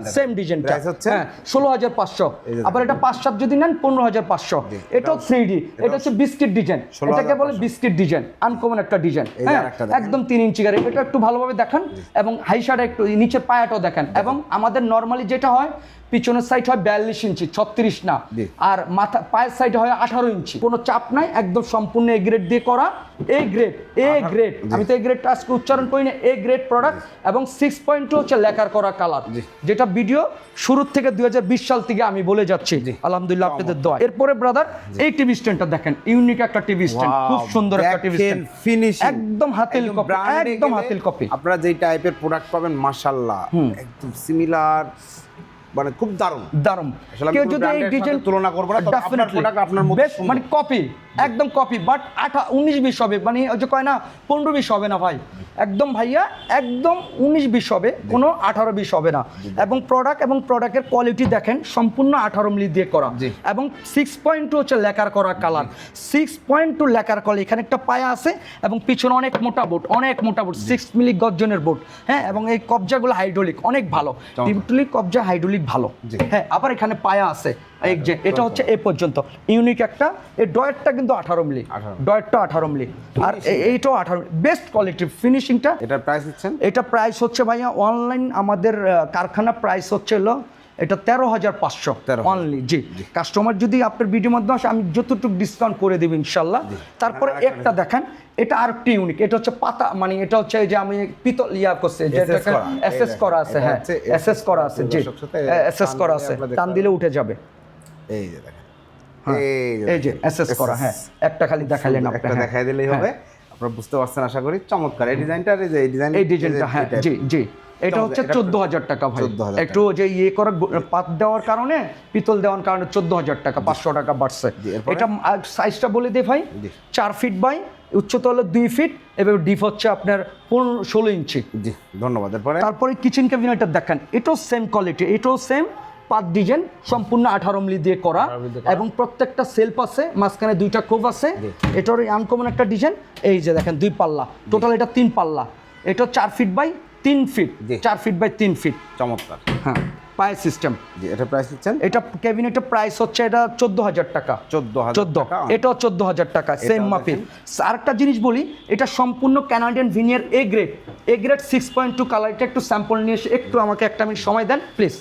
Speaker 1: হ্যাঁ, 16,500। আবার এটা 5-7 যদি নেন 15,500। এটাও 3D, এটা হচ্ছে বিস্কিট ডিজাইন, এটাকে বলে বিস্কিট ডিজাইন, আনকমন একটা ডিজাইন। হ্যাঁ, একদম 3 ইঞ্চি গাড়ি। এটা একটু ভালোভাবে দেখান, এবং হাইসাটা একটু নিচের পায়াটাও দেখেন। এবং আমাদের নর্মালি যেটা হয়, পিছনের সাইড হয় 42 ইঞ্চি, 36 না, আর মাথা পায়ের সাইড হয় 18 ইঞ্চি। কোনো চাপ নাই, একদম সম্পূর্ণ এ গ্রেড দিয়ে করা, এ গ্রেড। আমি তো এই গ্রেডটা আজকে উচ্চারণ করি না, এ গ্রেড প্রোডাক্ট। এবং 6.2 হচ্ছে লেকার করা কালার, যেটা ভিডিও শুরু থেকে 2020 সাল থেকে আমি বলে যাচ্ছি, আলহামদুলিল্লাহ আপনাদের দোয়া। এরপরে ব্রাদার, এই টিভি স্ট্যান্ডটা দেখেন, ইউনিক একটা টিভি স্ট্যান্ড, খুব সুন্দর একটা টিভি স্ট্যান্ড,
Speaker 2: ফিনিশিং
Speaker 1: একদম হাতিল কপি।
Speaker 2: আপনারা যেই টাইপের প্রোডাক্ট পাবেন, মাশাআল্লাহ, একদম সিমিলার, মানে খুব দারুণ।
Speaker 1: কেউ যদি এই ডিজাইন
Speaker 2: তুলনা করবে না, তবে আপনার প্রোডাক্ট আপনার মধ্যে
Speaker 1: মানে কপি, একদম কপি, বাট 19-20 হবে, মানে ওই যে কয় না 15-20 হবে না ভাই, একদম ভাইয়া একদম 19-20 হবে, কোনো 18-20 হবে না। এবং প্রোডাক্টের কোয়ালিটি দেখেন, সম্পূর্ণ 18 মিলি দিয়ে করা, এবং 6.2 হচ্ছে লেকার করা কালার, 6.2 লেকার করা। এখানে একটা পায়া আছে, এবং পিছনে অনেক মোটা বোর্ড, 6 মিলি গর্জনের বোর্ড। হ্যাঁ, এবং এই কবজাগুলো হাইড্রোলিক অনেক ভালো, টিপটুলি কবজা হাইড্রোলিক ভালো। হ্যাঁ, আবার এখানে পায়া আছে, এটা হচ্ছে এ পর্যন্ত ইউনিক একটা। এই ডয়েরটা কিন্তু 18 মিলি, ডয়েরটা 18 মিলি, আর এইটাও 18 মিলি, বেস্ট কোয়ালিটি ফিনিশিংটা।
Speaker 2: এটার প্রাইস দিচ্ছেন? এটা
Speaker 1: প্রাইস হচ্ছে ভাইয়া অনলাইন আমাদের কারখানা প্রাইস হচ্ছে হলো এটা 13,500 অনলি। জি, কাস্টমার যদি আপনার ভিডিওর মাধ্যমে আসে, আমি যতটুকু ডিসকাউন্ট করে দেব ইনশাল্লাহ। তারপরে একটা দেখেন, এটা আরেকটি ইউনিক, এটা হচ্ছে পাতা, মানে এটা হচ্ছে যে আমি পিতল করছে, যেটা এসএস করা আছে। হ্যাঁ, এসএস করা আছে, জি, এসএস করা আছে, টান দিলে উঠে যাবে।
Speaker 2: এই যে দেখেন,
Speaker 1: এই যে এসএস করা। হ্যাঁ, একটা খালি দেখালেন,
Speaker 2: একটা দেখাই দিলেই হবে, আপনারা বুঝতে পারছেন আশা করি। চমৎকার এই ডিজাইনটা, এই ডিজাইনটা।
Speaker 1: হ্যাঁ, জি, এটা হচ্ছে 14,000 টাকা ভাই। একটু যে করা পাত দেওয়ার কারণে, পিতল দেওয়ার কারণে 14,000 টাকা, 500 টাকা বাড়ছে। এটা সাইজটা বলে দে ভাই, 4 ফিট বাই উচ্চতা হলো 2 ফিট, এবার ডিপ হচ্ছে আপনার 16 ইঞ্চি।
Speaker 2: জি, ধন্যবাদ।
Speaker 1: তারপরে কিচেন ক্যাবিনেটটা দেখেন, এটাও সেম কোয়ালিটি, এটাও সেম পাত ডিজাইন, সম্পূর্ণ 18 মিলি দিয়ে করা, এবং প্রত্যেকটা সেলফ আছে, মাঝখানে 2টা খোপ আছে। এটার আনকমন একটা ডিজাইন। এই যে দেখেন 2 পাল্লা, টোটাল এটা 3 পাল্লা। এটা 4 feet by 3 feet, 4 feet by 3 feet.
Speaker 2: চমৎকার।
Speaker 1: হ্যাঁ, পায়ের সিস্টেম।
Speaker 2: এটা প্রাইস দিচ্ছেন?
Speaker 1: এটা ক্যাবিনেটের প্রাইস হচ্ছে এটা 14,000 টাকা।
Speaker 2: 14,000 টাকা,
Speaker 1: এটাও 14,000 টাকা, সেম মাপের। আরেকটা জিনিস বলি, এটা সম্পূর্ণ Canadian veneer A grade 6.2 colour. এটা একটু স্যাম্পল নিয়ে এসে একটু আমাকে 1 মিনিট সময় দেন প্লিজ,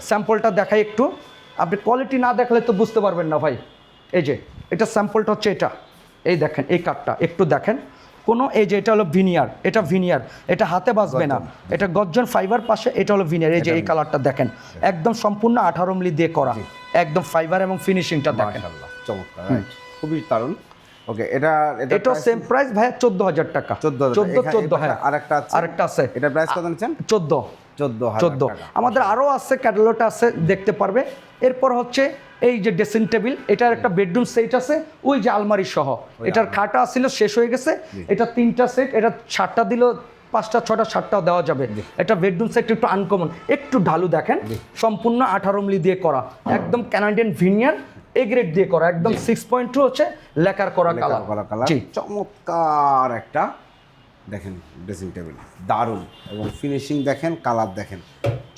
Speaker 1: স্যাম্পলটা দেখাই একটু। আপনি কোয়ালিটি না দেখলে তো বুঝতে পারবেন না ভাই। এই যে এটা স্যাম্পলটা হচ্ছে এটা, এই দেখেন এই কাঠটা একটু দেখেন, কোনো এই যে এটা হলো ভিনিয়ার, এটা ভিনিয়ার, এটা হাতে বাজবে না, এটা গর্জন ফাইবার পাশে, এটা হলো ভিনিয়ার। এই যে এই কালারটা দেখেন একদম সম্পূর্ণ 18 মিলি দিয়ে করা, একদম ফাইবার এবং ফিনিশিংটা দেখেন
Speaker 2: মাশাআল্লাহ চমৎকার, রাইট, খুবই দারুণ। ওকে,
Speaker 1: এটা সেম প্রাইস ভাইয়া 14,000 টাকা। 14 হ্যাঁ, আরেকটা আছে,
Speaker 2: এটা প্রাইস কত নিচ্ছেন?
Speaker 1: 14 আমাদের আরও আছে, ক্যাটালগটা আছে, দেখতে পারবে। এরপর হচ্ছে এই যে ড্রেসিং টেবিল, এটার একটা বেডরুম সেট আছে, ওই যে আলমারি সহ, এটার খাটা ছিল শেষ হয়ে গেছে, এটা 3টা সেট, এটা 7টা দিল, 5টা 6টা 7টাও দেওয়া যাবে। এটা বেডরুম সেট একটু আনকমন, একটু ঢালু দেখেন, সম্পূর্ণ 18 মিলি দিয়ে করা, একদম কানাডিয়ান ভিনিয়ার এ গ্রেড দিয়ে করা, একদম 6.2 হচ্ছে লেকার করা কালার। জি,
Speaker 2: চমৎকার একটা দেখেন ড্রেসিং টেবিল, দারুণ, এবং ফিনিশিং দেখেন, কালার দেখেন,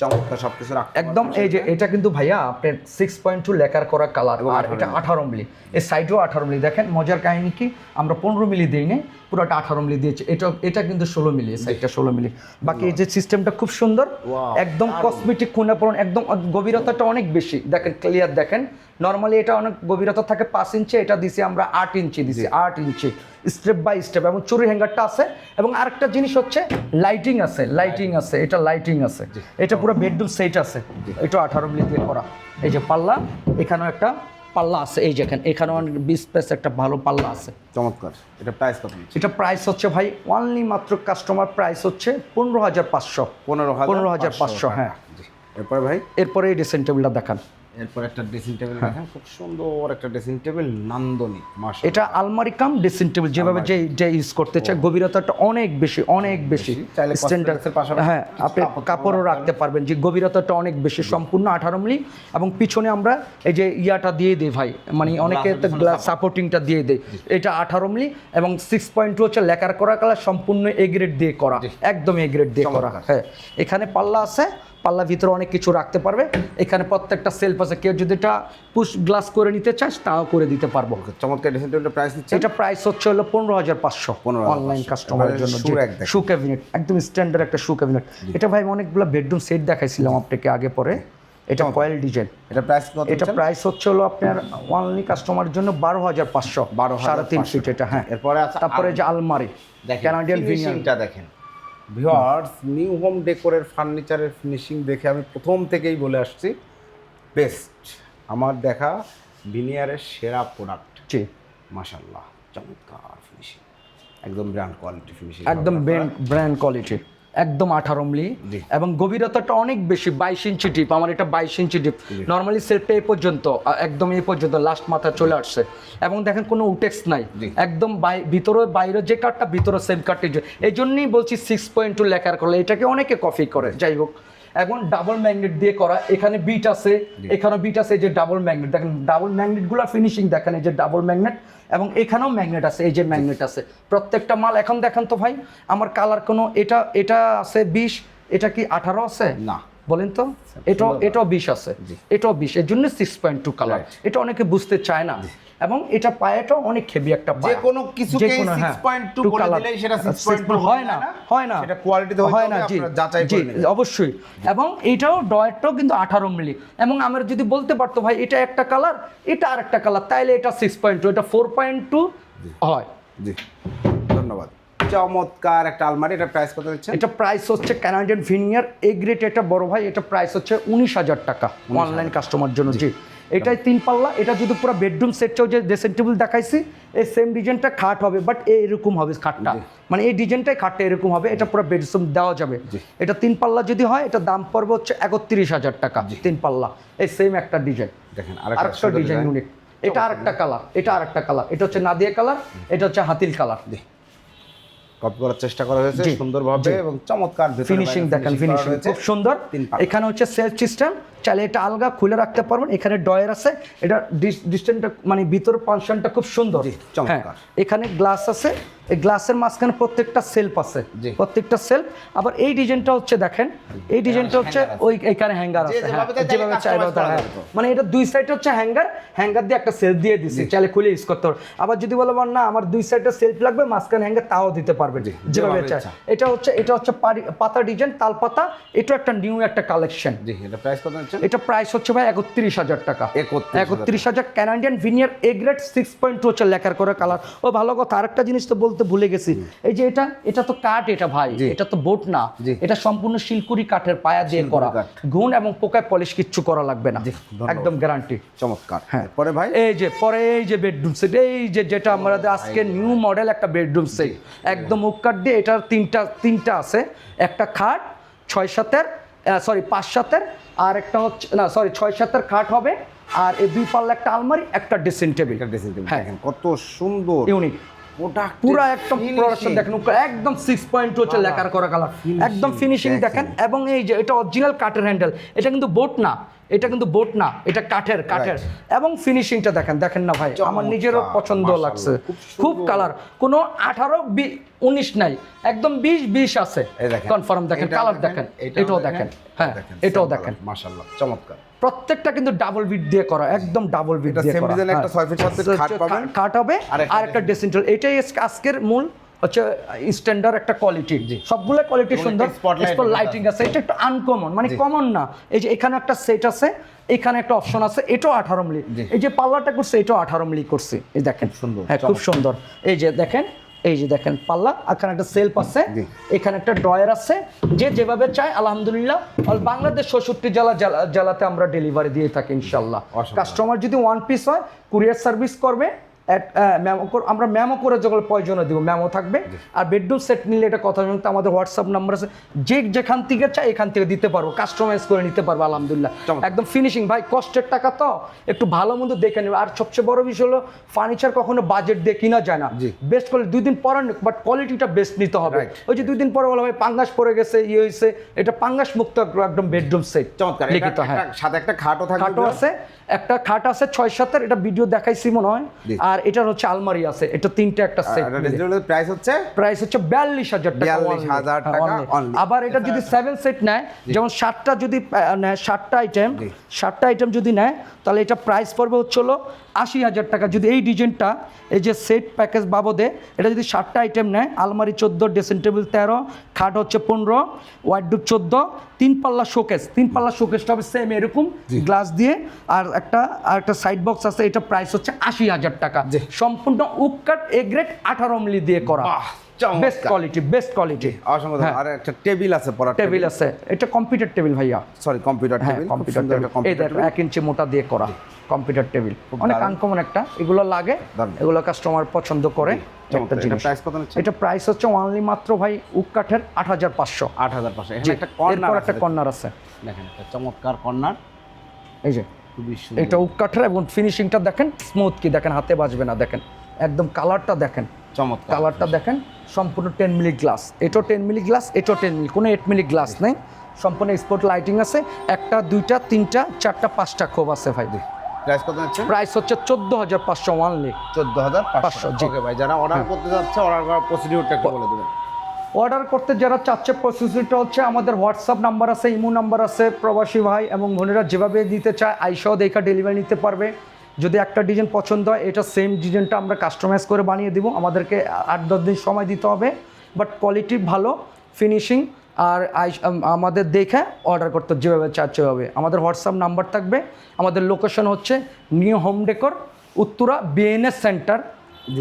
Speaker 2: চমৎকার সবকিছু
Speaker 1: একদম। এই যে এটা কিন্তু ভাইয়া আপনার 6.2 লেকার করা কালার, আর এটা 18 মিলি, এই সাইডেও 18 মিলি। দেখেন মজার কাহিনী কি, আমরা 15 মিলি দিই না, পুরোটা 18 মিলি দিয়েছি। এটা কিন্তু 16 মিলি, সাইডটা 16 মিলি। বাকি এই যে সিস্টেমটা খুব সুন্দর, একদম কসমেটিক খুনাপন, একদম গভীরতাটা অনেক বেশি, দেখেন ক্লিয়ার দেখেন। নর্মালি এটা অনেক গভীরতা থাকে 5 ইঞ্চি, এটা দিছি আমরা 8 ইঞ্চি দিছি, 8 ইঞ্চি স্টেপ বাই স্টেপ, এবং চুরি হ্যাঙ্গারটা আছে। এবং আরেকটা জিনিস হচ্ছে লাইটিং আছে, এটা লাইটিং আছে, এটা পুরো বেডরুম সেট আছে, এটা 18 মিলি দিয়ে করা। এই যে পাল্লা, এখানেও একটা পাল্লা আছে, এই যে এখানেও অনেক স্পেস, একটা ভালো পাল্লা আছে,
Speaker 2: চমৎকার। এটা প্রাইস কত?
Speaker 1: এটা প্রাইস হচ্ছে ভাই অনলি মাত্র কাস্টমার প্রাইস হচ্ছে 15,500। 15,500 হ্যাঁ।
Speaker 2: এরপরে ভাই,
Speaker 1: এরপরে এই ড্রেসিং টেবিলটা দেখান।
Speaker 2: এরপর একটা ড্রেসিং টেবিল দেখেন, খুব সুন্দর একটা ড্রেসিং টেবিল, নান্দনিক, মাশাআল্লাহ।
Speaker 1: এটা আলমারি কাম ড্রেসিং টেবিল, যেভাবে যে ইউজ করতে চায়, গভীরতাটা অনেক বেশি স্ট্যান্ডার্ডের পাশাপাশি হ্যাঁ, আপনি কাপড়ও রাখতে পারবেন, যে গভীরতাটা অনেক বেশি, সম্পূর্ণ 18 মিলি। এবং পিছনে আমরা এই যে ইয়াটা দিয়ে দিই ভাই, মানে অনেকে গ্লাস সাপোর্টিংটা দিয়ে দেয়, এটা 18 মিলি এবং 6.2 হচ্ছে লেকার করা কালার, সম্পূর্ণ এ গ্রেড দিয়ে করা, একদম এ গ্রেড দিয়ে করা হ্যাঁ। এখানে পাল্লা আছে, পাল্লার ভিতরে অনেক কিছু রাখতে পারবে। এখানে প্রত্যেকটা সেলফ আছে, কেউ যদি এটা পুশ গ্লাস করে নিতে চাস তাও করে দিতে পারবো।
Speaker 2: চমৎকার ড্রেসিং টেবিলটা প্রাইস নিচ্ছে,
Speaker 1: এটা প্রাইস হচ্ছে হলো 15,500 অনলাইন কাস্টমারের জন্য। শু ক্যাবিনেট, একদম স্ট্যান্ডার্ড একটা শু ক্যাবিনেট। এটা ভাই অনেকগুলো বেডরুম সেট দেখাইছিলাম আপনাকে আগে পরে, এটা কয়েল ডিজাইন।
Speaker 2: এটা প্রাইস কত?
Speaker 1: এটা প্রাইস হচ্ছে হলো আপনার অনলি কাস্টমারের জন্য 12,500, 3.5 ফিট এটা হ্যাঁ।
Speaker 2: এরপরে আছে,
Speaker 1: তারপরে যে আলমারি,
Speaker 2: কানাডিয়ান ফিনিশিংটা দেখেন ভিউয়ার্স, নিউ হোম ডেকোরের ফার্নিচারের ফিনিশিং দেখে আমি প্রথম থেকেই বলে আসছি বেস্ট, আমার দেখা ভিনিয়ারের সেরা প্রোডাক্ট।
Speaker 1: জি
Speaker 2: মাশাআল্লাহ, চমৎকার ফিনিশিং, একদম ব্র্যান্ড কোয়ালিটি ফিনিশিং,
Speaker 1: একদম ব্র্যান্ড কোয়ালিটি, একদম 18 মিলি। এবং গভীরতাটা অনেক বেশি, 22 ইঞ্চি ডিপ, আমার এটা 22 ইঞ্চি ডিপ। নর্মালি সেলফটা এই পর্যন্ত, একদম এই পর্যন্ত লাস্ট মাথা চলে আসছে। এবং দেখেন কোনো উটেক্স নাই, একদম ভিতরে বাইরে যে কাঠটা, ভিতরে সেম কাঠটি, এই জন্যই বলছি 6.2 লেখার করলে, এটাকে অনেকে কপি করে। যাই হোক, এখন ডাবল ম্যাগনেট দিয়ে করা, এখানে বিট আছে, এখানেও বিট আছে, এই যে ডাবল ম্যাগনেট দেখেন, ডাবল ম্যাগনেটগুলো ফিনিশিং দেখেন, এই যে ডাবল ম্যাগনেট, এবং এখানেও ম্যাগনেট আছে, এই যে ম্যাগনেট আছে প্রত্যেকটা মাল। এখন দেখেন তো ভাই, আমার কালার কোনো, এটা আছে 20, এটা কি 18 আছে
Speaker 2: না
Speaker 1: বলেন তো? এটাও 20 আছে, এটাও 20, এর জন্য 6.2 কালার। এটা অনেকে বুঝতে চায় না। এবং এটা পায়াটা অনেক হেভি একটা পায়া,
Speaker 2: যে কোনো কিছুকে 6.2 বলে দিলেই সেটা 6.2
Speaker 1: হয় না,
Speaker 2: সেটা কোয়ালিটিতে হয় না, আপনারা যাচাই করে নেবেন
Speaker 1: অবশ্যই। এবং এটাও ডয়ারটাও কিন্তু 18 মিলি। এবং আমরা যদি বলতে পারতো ভাই এটা একটা কালার, এটা আরেকটা কালার, তাইলে এটা 6.2, এটা 4.2 হয়।
Speaker 2: জি, ধন্যবাদ। চমৎকার একটা আলমারি, এটা প্রাইস কত হচ্ছে?
Speaker 1: এটা প্রাইস হচ্ছে কানাডিয়ান ভিনিয়ার এ গ্রেড, এটা বড় ভাই, এটা প্রাইস হচ্ছে 19,000 টাকা অনলাইন কাস্টমার জন্য। জি, এটাই 3 পাল্লা। এটা যদি পুরো বেডরুম সেটটাও যে ড্রেসিং টেবিল দেখাইছি, এই সেম ডিজাইনটা খাট হবে, বাট এরকম হবে খাটটা, মানে এই ডিজাইনটাই খাটটা এরকম হবে, এটা পুরো বেডরুম দেওয়া যাবে। এটা 3 পাল্লা যদি হয়, এটা দাম পড়বে হচ্ছে 31,000 টাকা 3 পাল্লা, এই সেম একটা ডিজাইন।
Speaker 2: দেখেন
Speaker 1: আরেকটা ডিজাইন ইউনিক, এটা আরেকটা কালার, এটা হচ্ছে নাদিয়া কালার, এটা হচ্ছে হাতিল কালার।
Speaker 2: কপি করার চেষ্টা করা হয়েছে সুন্দরভাবে, এবং চমৎকার
Speaker 1: ফিনিশিং দেখেন, ফিনিশিং খুব সুন্দর। এখানে হচ্ছে সেলফ সিস্টেম, চাইলে এটা আলগা খুলে রাখতে পারবেন। এখানে ডয়ার আছে, এটা ডিস্টেন্সটা মানে ভিতর পাংশনটা খুব সুন্দর। হ্যাঁ, এখানে গ্লাস আছে, এই গ্লাসের মাঝখানে প্রত্যেকটা সেলফ আছে, প্রত্যেকটা সেলফ। আবার এই ডিজাইনটা হচ্ছে দেখেন, এই ডিজাইনটা হচ্ছে ওই এখানে হ্যাঙ্গার আছে, যেভাবে চাইবে, মানে এটা দুই সাইডে হচ্ছে হ্যাঙ্গার দিয়ে একটা সেলফ দিয়ে দিছি, চাইলে খুলে ইউজ করতে পারবে। আবার যদি বলো না আমার দুই সাইডে সেলফ লাগবে, মাঝখানে হ্যাঙ্গার, তাও দিতে পারবে যেভাবে চায়। এটা হচ্ছে পাতা ডিজাইন, তাল পাতা, এটা একটা নিউ একটা কালেকশন।
Speaker 2: জি, এটা প্রাইস কত? যাচ্ছেন?
Speaker 1: এটা প্রাইস হচ্ছে ভাই 31,000 টাকা।
Speaker 2: 31,000
Speaker 1: ক্যানাডিয়ান ভিনিয়ার এ গ্রেড 6.2 হচ্ছে লেখার করে কালার। ও ভালো কথা, আরেকটা জিনিস তো বলতে ভুলে গেছি, এই যে এটা তো কাঠ, এটা ভাই এটা তো বোট না, এটা সম্পূর্ণ শিলকুড়ি কাঠের পায়া দিয়ে করা, ঘুণ এবং পোকায় পলিশ কিচ্ছু করা লাগবে না, একদম গ্যারান্টি।
Speaker 2: চমৎকার।
Speaker 1: হ্যাঁ
Speaker 2: পরে ভাই
Speaker 1: এই যে বেডরুম সেট, এই যে যেটা আমাদের আজকে নিউ মডেল একটা বেডরুম সেট, একদম উক্কাট দিয়ে, এটার তিনটা আছে, একটা খাট 6-7-এর, সরি 5-7-এর, আর একটা হচ্ছে না সরি 6-7-এর খাট হবে, আর এই 2 পাল্লা একটা আলমারি, একটা ড্রেসিং টেবিল। হ্যাঁ
Speaker 2: কত সুন্দর
Speaker 1: ইউনিক পুরো একদম প্রোডাকশন দেখেন, একদম 6.2 হচ্ছে লেখার করা কালার, একদম ফিনিশিং দেখেন। এবং এই যে এটা অরিজিনাল কাঠের হ্যান্ডেল, এটা কিন্তু বোট না, এটা কাঠের এবং ফিনিশিংটা দেখেন না ভাই, আমার নিজেরও পছন্দ লাগছে, খুব কালার, কোনো 18-19 নাই, একদম 20-20 আছে কনফার্ম। দেখেন কালার দেখেন, এটাও দেখেন, হ্যাঁ এটাও দেখেন,
Speaker 2: মাশাআল্লাহ চমৎকার।
Speaker 1: প্রত্যেকটা কিন্তু ডাবল বিট দিয়ে করা, একদম ডাবল বিট দিয়ে করা,
Speaker 2: একটা 6 ফিট 7 ফিট খাট পাবেন,
Speaker 1: খাট হবে আর একটা ড্রেসিং টেবিল। এটাই আজকের মূল হচ্ছে স্ট্যান্ডার্ড একটা কোয়ালিটি, সবগুলো কোয়ালিটি সুন্দর, স্পট লাইটিং আছে, এটা একটু আনকমন, মানে কমন না। এই যে এখানে একটা সেট আছে, এখানে একটা অপশন আছে, এটাও 18 মিলি, এই যে পাল্লাটা করছে এটাও 18 মিলি করছে, এই দেখেন সুন্দর, হ্যাঁ খুব সুন্দর। এই যে দেখেন পাল্লা, এখানে একটা সেলফ আছে, এখানে একটা ড্রয়ার আছে, যে যেভাবে চায় আলহামদুলিল্লাহ অল বাংলাদেশ 66 জেলাতে আমরা ডেলিভারি দিয়ে থাকি ইনশাল্লাহ। কাস্টমার যদি ওয়ান পিস হয় কুরিয়ার সার্ভিস করবে, আমরা মেমো করে যখন প্রয়োজনে দিব, মেমো থাকবে। আর বেডরুম সেট নিলে এটা কথা বলতে আমাদের হোয়াটসঅ্যাপ নাম্বার আছে, যেখান থেকে চাই এখান থেকে দিতে পারবো, কাস্টমাইজ করে নিতে পারবো আলহামদুলিল্লাহ, একদম ফিনিশিং। ভাই কষ্টের টাকা তো একটু ভালো মন্দ দেখে নেবে। আর সবচেয়ে বড় বিষয় হলো ফার্নিচার কখনো বাজেট দিয়ে কিনা যায় না, বেস্ট কোয়ালিটি 2 দিন পরে, বাট কোয়ালিটিটা বেস্ট নিতে হবে। ওই যে 2 দিন পরে বলা ভাই পাঙ্গাস পড়ে গেছে, হয়েছে, এটা পাঙ্গাস মুক্ত একদম বেডরুম সেট
Speaker 2: চমৎকার।
Speaker 1: লিখিত, হ্যাঁ
Speaker 2: সাথে একটা খাটও
Speaker 1: আছে, একটা খাট আছে 6-7-এর, এটা ভিডিও দেখাইছি মনে হয়। আর এটার হচ্ছে আলমারি আছে, এটা তিনটা একটা সেট,
Speaker 2: প্রাইস হচ্ছে
Speaker 1: 42,000 টাকা।
Speaker 2: 42,000 টাকা অনলি।
Speaker 1: আবার এটা যদি 7 সেট নেয়, যেমন 7টা যদি নেয়, 7টা আইটেম যদি নেয়, তাহলে এটা প্রাইস পড়বে হচ্ছে 80,000 টাকা। যদি এই ডিজাইনটা, এই যে সেট প্যাকেজ বাবদে এটা যদি 7টা আইটেম নেয়, আলমারি 14, ড্রেসিং টেবিল 13, খাট হচ্ছে 15, ওয়ার্ডরোব 14, 3 পাল্লা শোকেসটা হবে সেম এরকম গ্লাস দিয়ে, আর একটা সাইড বক্স আছে, এটা প্রাইস হচ্ছে 80,000 টাকা, সম্পূর্ণ উডকাট এ গ্রেড 18 মিলি দিয়ে করা, বেস্ট কোয়ালিটি।
Speaker 2: অসংখ্য। আর একটা টেবিল আছে, পড়া
Speaker 1: টেবিল আছে, এটা কম্পিউটার টেবিল ভাইয়া,
Speaker 2: সরি কম্পিউটার টেবিল,
Speaker 1: এই দেখো 1 ইঞ্চি মোটা দিয়ে করা কম্পিউটার টেবিল, অনেক আনকমন একটা, এগুলো লাগে, এগুলো কাস্টমার পছন্দ করে। একটা জিনিস এটা প্রাইস হচ্ছে অনলি মাত্র ভাই উডকাঠের 8,500।
Speaker 2: এখানে একটা
Speaker 1: কর্নার আছে,
Speaker 2: দেখেন একটা চমৎকার কর্নার,
Speaker 1: এই যে এটা উডকাঠের, এবং ফিনিশিংটা দেখেন স্মুথ, কি দেখেন হাতে বাজবে না, দেখেন একদম কালারটা দেখেন,
Speaker 2: চমৎকার
Speaker 1: কালারটা দেখেন, সম্পূর্ণ 10 মিলি গ্লাস, এটাও 10 মিলি গ্লাস, এটাও 10 মিলি, কোনো 8 মিলি গ্লাস নেই, সম্পূর্ণ স্পট লাইটিং আছে, 1টা 2টা 3টা 4টা 5টা খোপ আছে ভাই।
Speaker 2: প্রাইস কত আছে?
Speaker 1: প্রাইস হচ্ছে 14,500 অনলি,
Speaker 2: 14,500। ওকে ভাই, যারা অর্ডার করতে যাচ্ছে, অর্ডার করার প্রসিডিউরটা একটু বলে দেবেন।
Speaker 1: অর্ডার করতে যারা চাচ্ছে প্রসিডিউরটা হচ্ছে, আমাদের হোয়াটসঅ্যাপ নাম্বার আছে, ইমো নাম্বার আছে, প্রবাসী ভাই এবং বোনেরা যেভাবে দিতে চায় আইসাও দেখা ডেলিভারি নিতে পারবে। যদি একটা ডিজাইন পছন্দ হয়, এটা সেম ডিজাইনটা আমরা কাস্টমাইজ করে বানিয়ে দিব, আমাদেরকে 8-10 দিন সময় দিতে হবে, বাট কোয়ালিটি ভালো, ফিনিশিং, আর আমাদের দেখে অর্ডার করতে যেভাবে চাচ্ছে হবে। আমাদের হোয়াটসঅ্যাপ নাম্বার থাকবে, আমাদের লোকেশন হচ্ছে new home decor, Uttara BNS centre,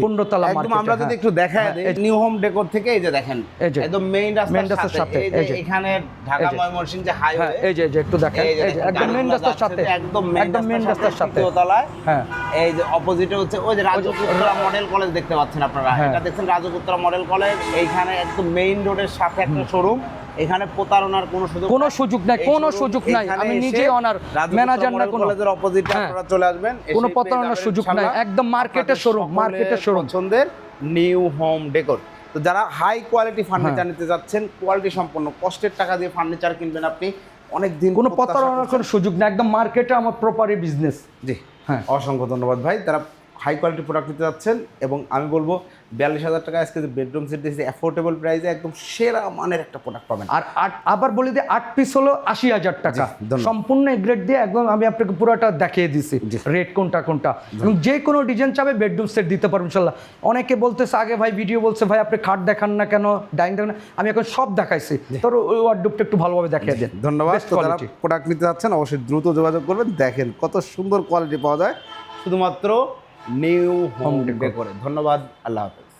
Speaker 1: 15 তলা মার্কেট।
Speaker 2: আমরা যদি একটু দেখাই নিউ হোম ডেকর থেকে, এই যে দেখেন একদম মেইন রাস্তার সাথে, এই যে এখানে ঢাকা ময়মনসিংহ যে হাইওয়ে,
Speaker 1: এই যে একটু দেখেন, এই যে একদম মেইন রাস্তার সাথে, একদম মেইন রাস্তার সাথে,
Speaker 2: তলায়,
Speaker 1: হ্যাঁ
Speaker 2: এই যে অপোজিটে হচ্ছে ওই যে রাজপুত্রা মডেল কলেজ দেখতে পাচ্ছেন আপনারা, এটা দেখছেন রাজপুত্রা মডেল কলেজ, এইখানে একদম মেইন রোডের সাথে একটা শোরুম, এখানে প্রতারণার কোনো সুযোগ নাই, আমি নিজে অনার ম্যানেজার না, কোনো কলেজের অপোজিটে আপনারা চলে আসবেন,
Speaker 1: কোনো প্রতারণার সুযোগ নাই, একদম মার্কেটের শোরুম,
Speaker 2: পছন্দের নিউ হোম ডেকর। তো যারা হাই কোয়ালিটি ফার্নিচার নিতে যাচ্ছেন, কোয়ালিটি সম্পন্ন, কষ্টের টাকা দিয়ে ফার্নিচার কিনবেন আপনি, অনেক দিন
Speaker 1: কোনো প্রতারণার কোনো সুযোগ নাই, একদম মার্কেটে আমার প্রপারই বিজনেস।
Speaker 2: জি হ্যাঁ, অসংখ্য ধন্যবাদ ভাই। তারা হাই কোয়ালিটি প্রোডাক্ট নিতে যাচ্ছেন, এবং আমি বলবো 42,000 টাকা আজকে যে বেডরুম সেট দিয়েছে অ্যাফোর্ডেবল প্রাইসে একদম সেরা মানের একটা প্রোডাক্ট পাবেন।
Speaker 1: আর আবার বলি যে 8 পিস হলো 80,000 টাকা,
Speaker 2: ধন্যবাদ।
Speaker 1: সম্পূর্ণ গ্রেড দিয়ে একদম আমি আপনাকে পুরোটা দেখিয়ে দিছি রেট কোনটা কোনটা, এবং যে কোনো ডিজাইন চাবে বেডরুম সেট দিতে পারবো ইনশাল্লাহ। অনেকে বলতেছে আগে ভাই ভিডিও বলছে ভাই আপনি খাট দেখান না কেন, ডাইনিং দেখান না, আমি এখন সব দেখাইছি, তোর ওই ওয়ার্ডরোবটা একটু ভালোভাবে দেখিয়ে দেন।
Speaker 2: ধন্যবাদ।
Speaker 1: Best
Speaker 2: তো যারা
Speaker 1: quality।
Speaker 2: প্রোডাক্ট নিতে যাচ্ছেন অবশ্যই দ্রুত যোগাযোগ করবেন। দেখেন কত সুন্দর কোয়ালিটি পাওয়া যায় শুধুমাত্র নিউ হোম ডেকোরে। ধন্যবাদ, আল্লাহ হাফেজ।